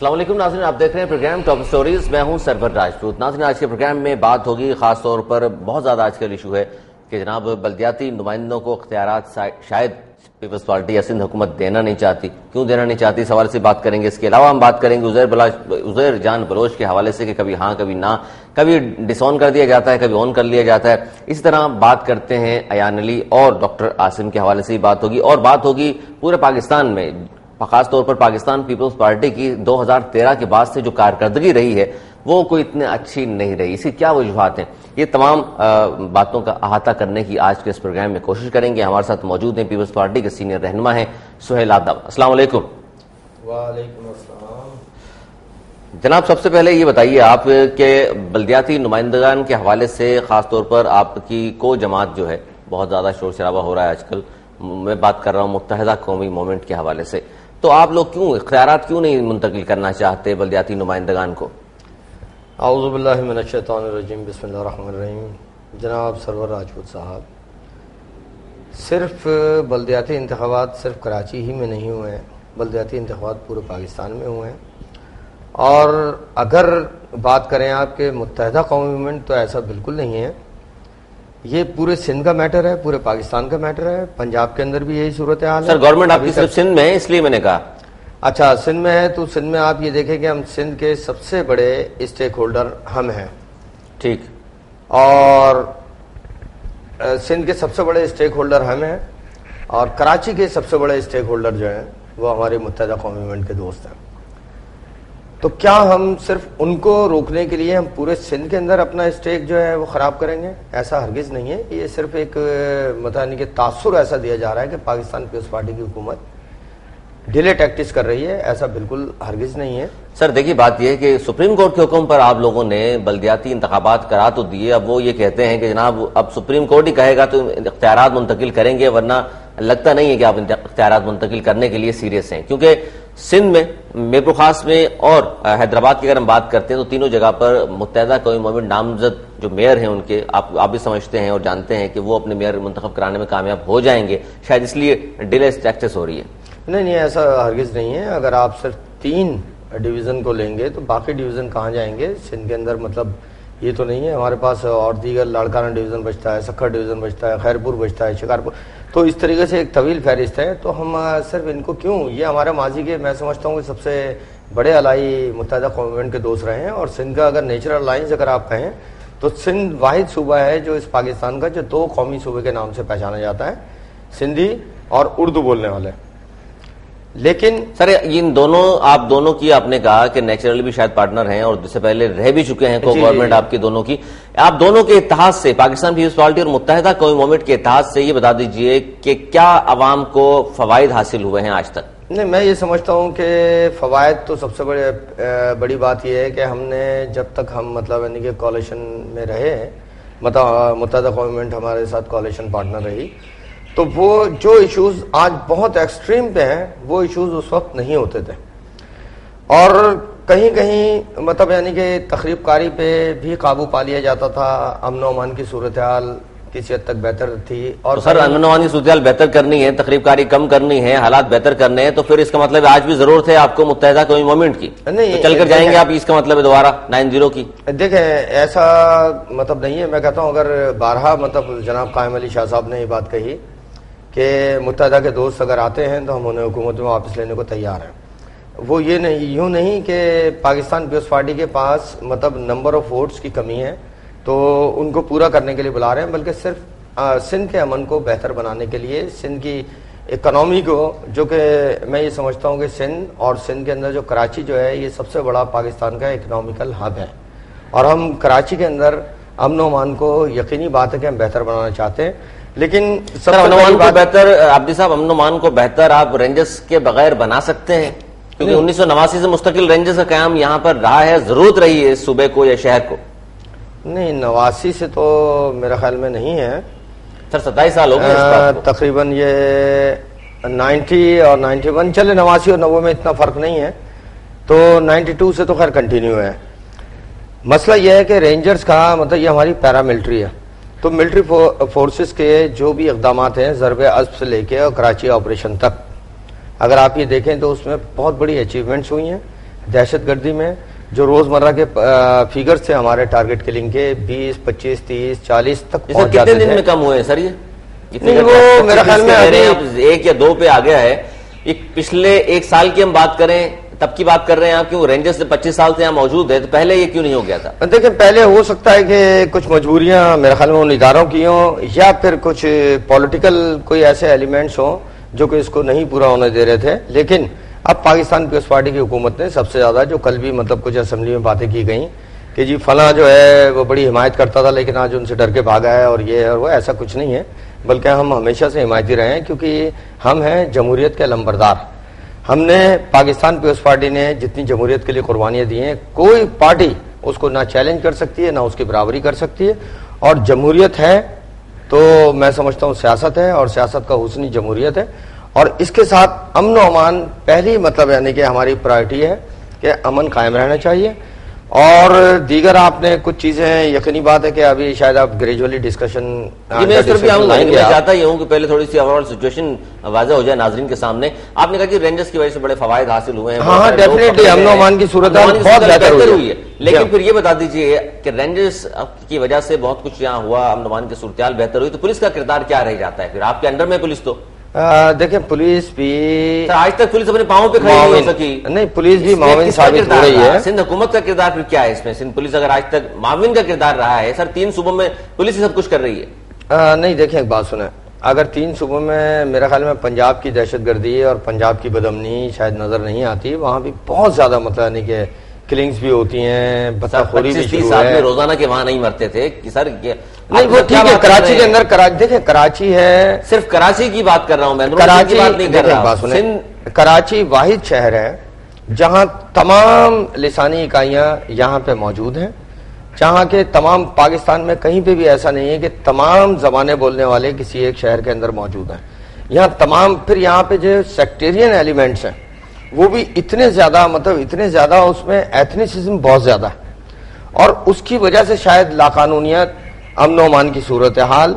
السلام علیکم ناظرین، آپ دیکھ رہے ہیں پروگرام ٹاپ سٹوریز، میں ہوں سرور راجپوت۔ ناظرین، آج کے پروگرام میں بات ہوگی خاص طور پر بہت زیادہ آج کل ایشو ہے کہ جناب بلدیاتی نمائندوں کو اختیارات شاید پیپلز پارٹی یا سندھ حکومت دینا نہیں چاہتی۔ کیوں دینا نہیں چاہتی، اس حوالے سے بات کریں گے۔ اس کے علاوہ ہم بات کریں گے عزیر جان بلوچ کے حوالے سے کہ کبھی ہاں کبھی نہ، کبھی ڈس آن کر دیا جاتا ہے، کبھی آن کر لیا جاتا ہے۔ اسی طرح بات کرتے ہیں ایان علی اور ڈاکٹر عاصم کے حوالے سے بات ہوگی، اور بات ہوگی پورے پاکستان میں، خاص طور پر پاکستان پیپلز پارٹی کی 2013 کے بعد سے جو کارکردگی رہی ہے وہ کوئی اتنے اچھی نہیں رہی۔ اس کی کیا وجوہات ہیں، یہ تمام باتوں کا احاطہ کرنے کی آج کے اس پروگرام میں کوشش کریں گے۔ ہمارے ساتھ موجود ہیں پیپلز پارٹی کے سینئر رہنما ہیں سہیل آداب۔ السلام علیکم۔ وعلیکم السلام جناب، سب سے پہلے یہ بتائیے آپ کہ بلدیاتی نمائندگان کے حوالے سے خاص طور پر آپ کی کو جماعت جو ہے بہت زیادہ شور شرابہ ہو رہا ہے آج کل، میں بات کر رہا ہوں متحدہ قومی موومنٹ کے حوالے سے، تو آپ لوگ کیوں اختیارات کیوں نہیں منتقل کرنا چاہتے بلدیاتی نمائندگان کو؟ اعوذ باللہ من الشیطان الرجیم، بسم اللہ الرحمن الرحیم۔ جناب سرور راجپوت صاحب، صرف بلدیاتی انتخابات صرف کراچی ہی میں نہیں ہوئے ہیں، بلدیاتی انتخابات پورے پاکستان میں ہوئے ہیں، اور اگر بات کریں آپ کے متحدہ قومی موومنٹ تو ایسا بالکل نہیں ہے۔ یہ پورے سندھ کا میٹر ہے، پورے پاکستان کا میٹر ہے، پنجاب کے اندر بھی یہی صورتحال ہے۔ سر، گورنمنٹ آپ کی صرف سندھ میں ہے اس لیے میں نے کہا۔ اچھا، سندھ میں ہے تو سندھ میں آپ یہ دیکھیں کہ ہم سندھ کے سب سے بڑے اسٹیک ہولڈر ہم ہیں، ٹھیک، اور سندھ کے سب سے بڑے اسٹیک ہولڈر ہم ہیں، اور کراچی کے سب سے بڑے اسٹیک ہولڈر جو ہیں وہ ہمارے متحدہ قومی موومنٹ کے دوست ہیں۔ تو کیا ہم صرف ان کو روکنے کے لیے ہم پورے سندھ کے اندر اپنا اسٹیک جو ہے وہ خراب کریں گے؟ ایسا ہرگز نہیں ہے۔ یہ صرف ایک مطلب کہ تاثر ایسا دیا جا رہا ہے کہ پاکستان پیپلز پارٹی کی حکومت ڈیلے ٹیکٹس کر رہی ہے، ایسا بالکل ہرگز نہیں ہے۔ سر دیکھیے، بات یہ ہے کہ سپریم کورٹ کے حکم پر آپ لوگوں نے بلدیاتی انتخابات کرا تو دیے، اب وہ یہ کہتے ہیں کہ جناب اب سپریم کورٹ ہی کہے گا تو اختیارات منتقل کریں گے، ورنہ لگتا نہیں ہے کہ آپ اختیارات منتقل کرنے کے لیے سیریس ہیں، کیونکہ سندھ میں، میرپور خاص میں اور حیدرآباد کی اگر ہم بات کرتے ہیں تو تینوں جگہ پر متحدہ قومی موومنٹ نامزد جو میئر ہیں ان کے، آپ بھی سمجھتے ہیں اور جانتے ہیں کہ وہ اپنے میئر منتخب کرانے میں کامیاب ہو جائیں گے، شاید اس لیے ڈیلے ٹیکٹس ہو رہی ہے۔ نہیں، ایسا ہرگز نہیں ہے۔ اگر آپ صرف 3 ڈویژن کو لیں گے تو باقی ڈویژن کہاں جائیں گے سندھ کے اندر؟ مطلب یہ تو نہیں ہے، ہمارے پاس اور دیگر لاڑکانہ ڈویژن بچتا ہے، سکھر ڈویژن بچتا ہے، خیرپور بچتا ہے، شکارپور، تو اس طریقے سے ایک طویل فہرست ہے۔ تو ہم صرف ان کو کیوں، یہ ہمارے ماضی کے میں سمجھتا ہوں کہ سب سے بڑے الائی متحدہ قومی موومنٹ کے دوست رہے ہیں، اور سندھ کا اگر نیچرل الائنس اگر آپ کہیں تو سندھ واحد صوبہ ہے جو اس پاکستان کا جو 2 قومی صوبے کے نام سے پہچانا جاتا ہے، سندھی اور اردو بولنے والے۔ لیکن سر ان دونوں، آپ دونوں کی آپ نے کہا کہ نیچرلی بھی شاید پارٹنر ہیں اور اس سے پہلے رہ بھی چکے ہیں کو گورنمنٹ آپ کی دونوں کی، آپ دونوں کے اتحاد سے، پاکستان پیپلز پارٹی اور متحدہ قومی موومنٹ کے اتحاد سے یہ بتا دیجئے کہ کیا عوام کو فوائد حاصل ہوئے ہیں آج تک؟ نہیں، میں یہ سمجھتا ہوں کہ فوائد تو سب سے بڑی بات یہ ہے کہ ہم نے جب تک ہم مطلب یعنی کہ کولیشن میں رہے ہیں، متحدہ قومی موومنٹ ہمارے ساتھ کولیشن پارٹنر رہی، تو وہ جو ایشوز آج بہت ایکسٹریم پہ ہیں وہ ایشوز اس وقت نہیں ہوتے تھے، اور کہیں کہیں مطلب یعنی کہ تخریب کاری پہ بھی قابو پا لیا جاتا تھا، امن و امان کی صورتحال کسی حد تک بہتر تھی۔ اور سر امن و امان کی صورتحال بہتر کرنی ہے، تخریب کاری کم کرنی ہے، حالات بہتر کرنے ہیں، تو پھر اس کا مطلب آج بھی ضرورت ہے آپ کو متحدہ قومی موومنٹ کی، نہیں چل کر جائیں گے آپ، اس کا مطلب ہے دوبارہ 90 کی؟ دیکھیں ایسا مطلب نہیں ہے۔ میں کہتا ہوں اگر بارہا مطلب جناب قائم علی شاہ صاحب نے یہ بات کہی کہ متحدہ کے دوست اگر آتے ہیں تو ہم انہیں حکومت میں واپس لینے کو تیار ہیں، وہ یہ نہیں، یوں نہیں کہ پاکستان پیپلز پارٹی کے پاس مطلب نمبر آف ووٹس کی کمی ہے تو ان کو پورا کرنے کے لیے بلا رہے ہیں، بلکہ صرف سندھ کے امن کو بہتر بنانے کے لیے، سندھ کی اکنامی کو، جو کہ میں یہ سمجھتا ہوں کہ سندھ اور سندھ کے اندر جو کراچی جو ہے یہ سب سے بڑا پاکستان کا اکنامیکل ہب ہے، اور ہم کراچی کے اندر امن و امان کو یقینی بات ہے کہ ہم بہتر بنانا چاہتے ہیں۔ لیکن سر امن و امان کو بہتر، عبدی صاحب امن و امان کو بہتر آپ رینجز کے بغیر بنا سکتے ہیں؟ کیونکہ 1989 سے مستقل رینجز کا قیام یہاں پر رہا ہے، ضرورت رہی ہے اس صوبے کو یا شہر کو۔ نہیں، 89 سے تو میرا خیال میں نہیں ہے سر، 27 سال ہو گئے تقریباً، یہ 90 اور 91 چلے، 89 اور 90 میں اتنا فرق نہیں ہے، تو 92 سے تو خیر کنٹینیو ہے۔ مسئلہ یہ ہے کہ رینجرز کا مطلب یہ ہماری پیراملٹری ہے، تو ملٹری فورسز کے جو بھی اقدامات ہیں ضرب عصب سے لے کے اور کراچی آپریشن تک، اگر آپ یہ دیکھیں تو اس میں بہت بڑی اچیومنٹس ہوئی ہیں، دہشت گردی میں جو روزمرہ کے فیگرز تھے ہمارے ٹارگٹ کلنگ کے 20, 25, 30, 40 تک پہنچ جاتے تھے. کتنے دن میں کم ہوئے ہیں سر؟ یہ وہ میرے خیال میں ابھی 1 یا 2 پہ آ گیا ہے. پچھلے 1 سال کی ہم بات کریں تب کی بات کر رہے ہیں آپ, کیوں رینجرز سے 25 سال سے یہاں موجود ہے, تو پہلے یہ کیوں نہیں ہو گیا تھا؟ دیکھیں پہلے ہو سکتا ہے کہ کچھ مجبوریاں میرے خیال میں ان اداروں کی ہوں, یا پھر کچھ پولیٹیکل کوئی ایسے ایلیمنٹس ہوں جو کہ اس کو نہیں پورا ہونے دے رہے تھے. لیکن اب پاکستان پیپلز پارٹی کی حکومت نے سب سے زیادہ, جو کل بھی مطلب کچھ اسمبلی میں باتیں کی گئیں کہ جی فلاں جو ہے وہ بڑی حمایت کرتا تھا لیکن آج ان سے ڈر کے بھاگا ہے اور یہ ہے اور وہ, ایسا کچھ نہیں ہے, بلکہ ہم ہمیشہ سے حمایتی رہے ہیں کیونکہ ہم ہیں جمہوریت کے علمبردار. ہم نے پاکستان پیپلز پارٹی نے جتنی جمہوریت کے لیے قربانیاں دی ہیں, کوئی پارٹی اس کو نہ چیلنج کر سکتی ہے نہ اس کی برابری کر سکتی ہے. اور جمہوریت ہے تو میں سمجھتا ہوں سیاست ہے, اور سیاست کا حسن جمہوریت ہے, اور اس کے ساتھ امن و امان پہلی مطلب یعنی کہ ہماری پرائرٹی ہے کہ امن قائم رہنا چاہیے. اور دیگر آپ نے کچھ چیزیں, یقینی بات ہے کہ ابھی شاید آپ گریجولی ڈسکشن میں چاہتا ہی ہوں کہ پہلے تھوڑی سی اوور آل سچویشن واضح ہو جائے ناظرین کے سامنے. آپ نے کہا کہ رینجرز کی وجہ سے بڑے فوائد حاصل ہوئے ہیں. ہاں ڈیفینیٹلی امن و امان کی صورت بہت بہتر ہوئی ہے, لیکن پھر یہ بتا دیجیے کہ رینجرز کی وجہ سے بہت کچھ یہاں ہوا, امن و امان کی صورتحال بہتر ہوئی, تو پولیس کا کردار کیا رہ جاتا ہے پھر؟ آپ کے انڈر میں پولیس تو دیکھیں پولیس بھی آج تک پولیس اپنے پاؤں پہ کھڑی نہیں ہو سکی. نہیں, پولیس بھی معاون ثابت ہو رہی ہے. سندھ حکومت کا کردار پھر کیا ہے اس میں؟ سندھ پولیس اگر آج تک معاون کا کردار رہا ہے سر, 3 صوبوں میں پولیس سب کچھ کر رہی ہے. نہیں دیکھیں ایک بات سنیں, اگر 3 صوبوں میں میرے خیال میں پنجاب کی دہشت گردی اور پنجاب کی بدامنی شاید نظر نہیں آتی, وہاں بھی بہت زیادہ مطلب نہیں کہ کلنگز بھی ہوتی ہیں, بتاخوری بھی شروع ہے. روزانہ کے وہاں نہیں مرتے تھے سر؟ نہیں وہ ٹھیک ہے, کراچی کے اندر دیکھیں کراچی ہے, صرف کراچی کی بات کر رہا ہوں میں, کراچی بات نہیں کر رہا. کراچی واحد شہر ہے جہاں تمام لسانی اکائیاں یہاں پہ موجود ہیں, جہاں کے تمام پاکستان میں کہیں پہ بھی ایسا نہیں ہے کہ تمام زبانیں بولنے والے کسی ایک شہر کے اندر موجود ہیں. یہاں تمام, پھر یہاں پہ جو سیکٹیرین ایلیمنٹس ہیں وہ بھی اتنے زیادہ, مطلب اتنے زیادہ, اس میں ایتھنیسزم بہت زیادہ ہے, اور اس کی وجہ سے شاید لاقانونیت, امن و امان کی صورتحال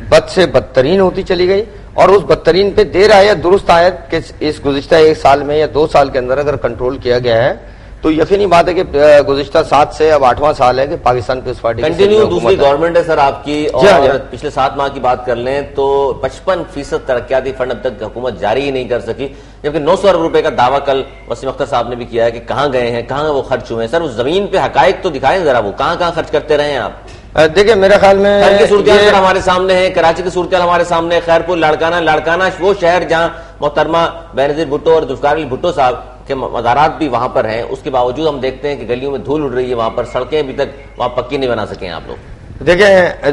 بد سے بدترین ہوتی چلی گئی. اور اس بدترین پہ دیر آیا درست آیت کہ اس گزشتہ 1 سال میں یا 2 سال کے اندر اگر کنٹرول کیا گیا ہے تو یقینی بات ہے کہ گزشتہ 7 سے اب 8واں سال ہے کہ پاکستان پیپلز پارٹی کنٹینیو دوسری گورنمنٹ ہے سر آپ کی, اور پچھلے 7 ماہ کی بات کر لیں تو 55% ترقیاتی فنڈ اب تک حکومت جاری ہی نہیں کر سکی, جبکہ 900 ارب روپے کا دعویٰ کل وسیم اختر صاحب نے بھی کیا ہے کہ کہاں گئے ہیں, کہاں وہ خرچ ہوئے ہیں. سر اس زمین پہ حقائق تو دکھائیں ذرا, وہ کہاں کہاں خرچ کرتے رہے ہیں آپ؟ دیکھیں میرے خیال میں کی صورتحال ہمارے سامنے ہے, کراچی کی صورتحال ہمارے سامنے ہے, خیرپور, لاڑکانہ وہ شہر جہاں محترمہ بینظیر بھٹو اور ذوالفقار علی بھٹو صاحب کے مزارات بھی وہاں پر ہیں, اس کے باوجود ہم دیکھتے ہیں کہ گلیوں میں دھول اڑ رہی ہے, وہاں پر سڑکیں ابھی تک وہاں پکی نہیں بنا سکے ہیں آپ لوگ.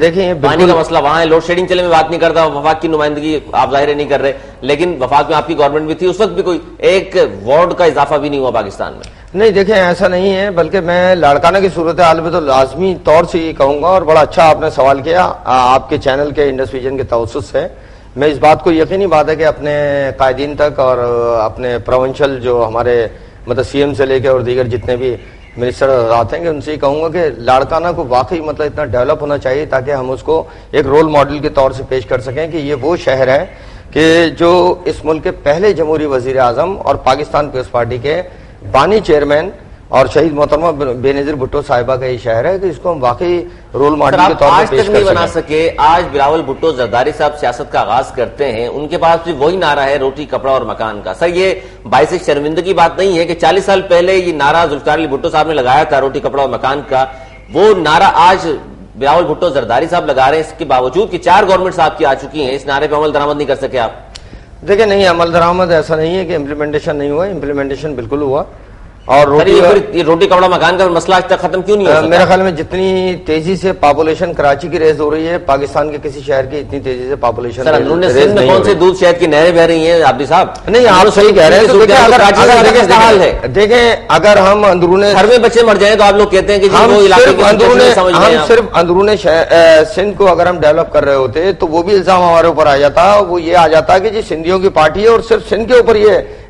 دیکھیں پانی کا مسئلہ وہاں ہے, لوڈ شیڈنگ چلے میں بات نہیں کرتا, وفاق کی نمائندگی آپ ظاہر نہیں کر رہے, لیکن وفاق میں آپ کی گورنمنٹ بھی تھی, اس وقت بھی کوئی ایک وارڈ کا اضافہ بھی نہیں ہوا پاکستان میں. نہیں دیکھیں ایسا نہیں ہے, بلکہ میں لاڑکانہ کی صورتحال میں تو لازمی طور سے یہ کہوں گا, اور بڑا اچھا آپ نے سوال کیا آپ کے چینل کے انڈس ویژن کے توسط سے. میں اس بات کو یقینی بات ہے کہ اپنے قائدین تک اور اپنے پروونشل جو ہمارے مطلب سی ایم سے لے کے اور دیگر جتنے بھی منسٹر حضرات ہیں کہ ان سے ہی کہوں گا کہ لاڑکانہ کو واقعی مطلب اتنا ڈیولپ ہونا چاہیے تاکہ ہم اس کو ایک رول ماڈل کے طور سے پیش کر سکیں کہ یہ وہ شہر ہے کہ جو اس ملک کے پہلے جمہوری وزیر اعظم اور پاکستان پیپلز پارٹی کے بانی چیئرمین اور شہید محترمہ بینظیر بھٹو صاحبہ کا یہ شہر ہے کہ اس کو ہم واقعی رول ماڈل کے طور پر پیش کر بنا سکے. آج بلاول بھٹو زرداری صاحب سیاست کا آغاز کرتے ہیں, ان کے پاس بھی وہی نعرہ ہے روٹی کپڑا اور مکان کا. سر یہ باعث شرمندگی بات نہیں ہے کہ 40 سال پہلے یہ نعرہ ذوالفقار علی بھٹو صاحب نے لگایا تھا روٹی کپڑا اور مکان کا, وہ نعرہ آج بلاول بھٹو زرداری صاحب لگا رہے ہیں, اس کے باوجود کہ 4 گورنمنٹ صاحب کی آ چکی ہیں, اس نعرے پہ عمل درآمد نہیں کر سکے آپ؟ دیکھیں نہیں, عمل درآمد ایسا نہیں ہے کہ امپلیمنٹیشن نہیں ہوا, امپلیمنٹیشن بالکل ہوا. اور روٹی کپڑا مکان کا مسئلہ آج تک ختم کیوں نہیں ہوا؟ میرے خیال میں جتنی تیزی سے پاپولیشن کراچی کی ریز ہو رہی ہے, پاکستان کے کسی شہر کی اتنی تیزی سے پاپولیشن سر اندرون سندھ میں کون سے دودھ شہد کی نہریں بہ رہی ہیں عابدی صاحب؟ نہیں آپ صحیح کہہ رہے ہیں. دیکھیں اگر ہم اندرون گھر میں بچے مر جائیں تو آپ لوگ کہتے ہیں کہ ہم صرف اندرون سندھ کو اگر ہم ڈیولپ کر رہے ہوتے تو وہ بھی الزام ہمارے اوپر آ جاتا, وہ یہ آ جاتا کہ جی سندھیوں کی پارٹی ہے اور صرف سندھ کے اوپر یہ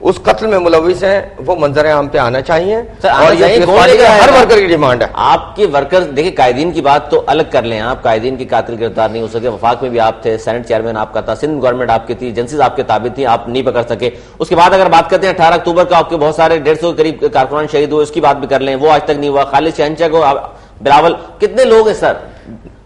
اس قتل میں ملوث ہیں وہ منظر عام پہ آنا چاہیے اور یہ ہر ورکر کی ڈیمانڈ ہے. آپ کے ورکر دیکھیں قائدین کی بات تو الگ کر لیں, آپ قائدین کی قاتل گرفتار نہیں ہو سکے, وفاق میں بھی آپ تھے, سینٹ چیئرمین آپ کا تھا, سندھ گورنمنٹ آپ کی تھی, ایجنسیز آپ کے تابع تھی, آپ نہیں پکڑ سکے. اس کے بعد اگر بات کرتے ہیں 18 اکتوبر کا آپ کے بہت سارے 150 کے قریب کارکنان شہید ہوئے, اس کی بات بھی کر لیں, وہ آج تک نہیں ہوا. خالد شہنشاہ کو بلاول, کتنے لوگ ہیں سر,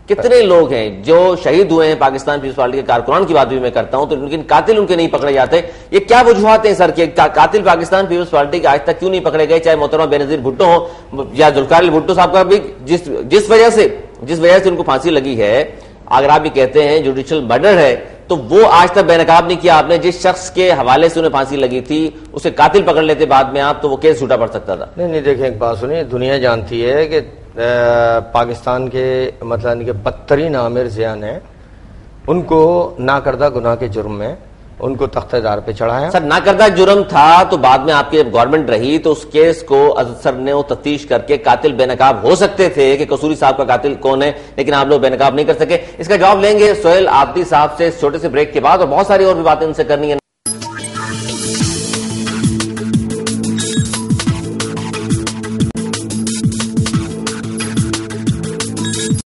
کتنے لوگ ہیں جو شہید ہوئے ہیں پاکستان پیپلز پارٹی کے کارکنان کی بات بھی میں کرتا ہوں, تو لیکن قاتل ان کے نہیں پکڑے جاتے. یہ کیا وجوہات ہیں سر کہ قاتل پاکستان پیپلز پارٹی کے آج تک کیوں نہیں پکڑے گئے, چاہے محترمہ بینظیر بھٹو ہو یا ذوالفقار بھٹو صاحب کا بھی, جس وجہ سے ان کو پھانسی لگی ہے, اگر آپ یہ کہتے ہیں جوڈیشل مرڈر ہے, تو وہ آج تک بے نقاب نہیں کیا آپ نے. جس شخص کے حوالے سے انہیں پھانسی لگی تھی اسے قاتل پکڑ لیتے بعد میں آپ, تو وہ کیس جھوٹا پڑ سکتا تھا. نہیں دیکھیں ایک بات سنیے, دنیا جانتی ہے کہ پاکستان کے مطلب کہ بدترین عامر ضیاء ہیں, ان کو ناکردہ گناہ کے جرم میں ان کو تختہ دار پہ چڑھایا. سر ناکردہ جرم تھا تو بعد میں آپ کی جب گورنمنٹ رہی تو اس کیس کو سر نے وہ تفتیش کر کے قاتل بے نقاب ہو سکتے تھے کہ قصوری صاحب کا قاتل کون ہے, لیکن آپ لوگ بے نقاب نہیں کر سکے. اس کا جواب لیں گے سہیل آبدی صاحب سے چھوٹے سے بریک کے بعد, اور بہت ساری اور بھی باتیں ان سے کرنی ہے.